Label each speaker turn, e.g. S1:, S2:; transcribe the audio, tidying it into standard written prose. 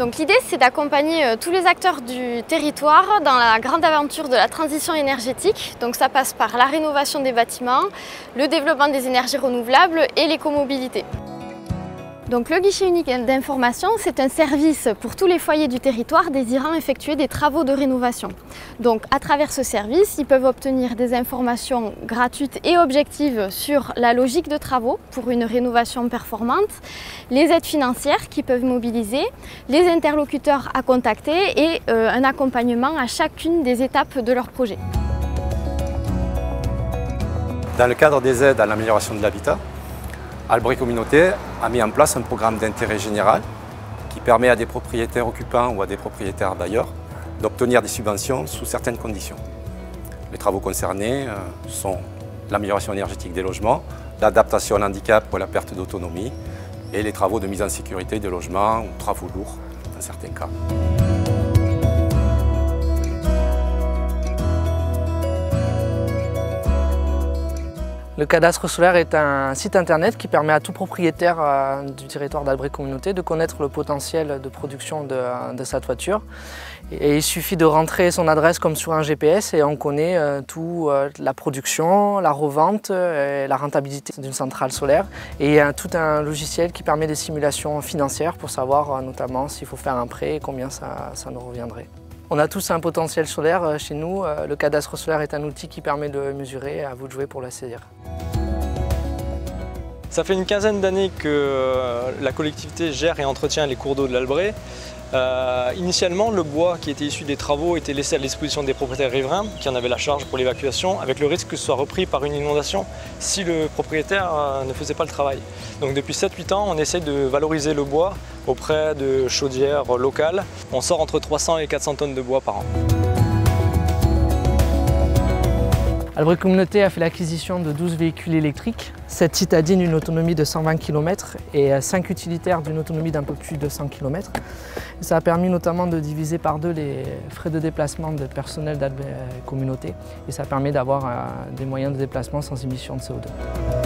S1: Donc l'idée, c'est d'accompagner tous les acteurs du territoire dans la grande aventure de la transition énergétique. Donc ça passe par la rénovation des bâtiments, le développement des énergies renouvelables et l'écomobilité. Donc le guichet unique d'information, c'est un service pour tous les foyers du territoire désirant effectuer des travaux de rénovation. Donc à travers ce service, ils peuvent obtenir des informations gratuites et objectives sur la logique de travaux pour une rénovation performante, les aides financières qu'ils peuvent mobiliser, les interlocuteurs à contacter et un accompagnement à chacune des étapes de leur projet.
S2: Dans le cadre des aides à l'amélioration de l'habitat, Albret Communauté a mis en place un programme d'intérêt général qui permet à des propriétaires occupants ou à des propriétaires bailleurs d'obtenir des subventions sous certaines conditions. Les travaux concernés sont l'amélioration énergétique des logements, l'adaptation à handicap ou à la perte d'autonomie et les travaux de mise en sécurité des logements ou travaux lourds dans certains cas.
S3: Le cadastre solaire est un site internet qui permet à tout propriétaire du territoire d'Albret Communauté de connaître le potentiel de production de sa toiture. Et il suffit de rentrer son adresse comme sur un GPS et on connaît tout la production, la revente, et la rentabilité d'une centrale solaire. Et il y a tout un logiciel qui permet des simulations financières pour savoir notamment s'il faut faire un prêt et combien ça nous reviendrait. On a tous un potentiel solaire chez nous. Le cadastre solaire est un outil qui permet de mesurer, à vous de jouer pour la saisir.
S4: Ça fait une quinzaine d'années que la collectivité gère et entretient les cours d'eau de l'Albret. Initialement, le bois qui était issu des travaux était laissé à disposition des propriétaires riverains qui en avaient la charge pour l'évacuation, avec le risque que ce soit repris par une inondation si le propriétaire ne faisait pas le travail. Donc depuis 7-8 ans, on essaye de valoriser le bois auprès de chaudières locales. On sort entre 300 et 400 tonnes de bois par an.
S3: Albret Communauté a fait l'acquisition de 12 véhicules électriques, 7 citadines d'une autonomie de 120 km et 5 utilitaires d'une autonomie d'un peu plus de 100 km. Et ça a permis notamment de diviser par 2 les frais de déplacement de personnel d'Albret Communauté et ça permet d'avoir des moyens de déplacement sans émission de CO2.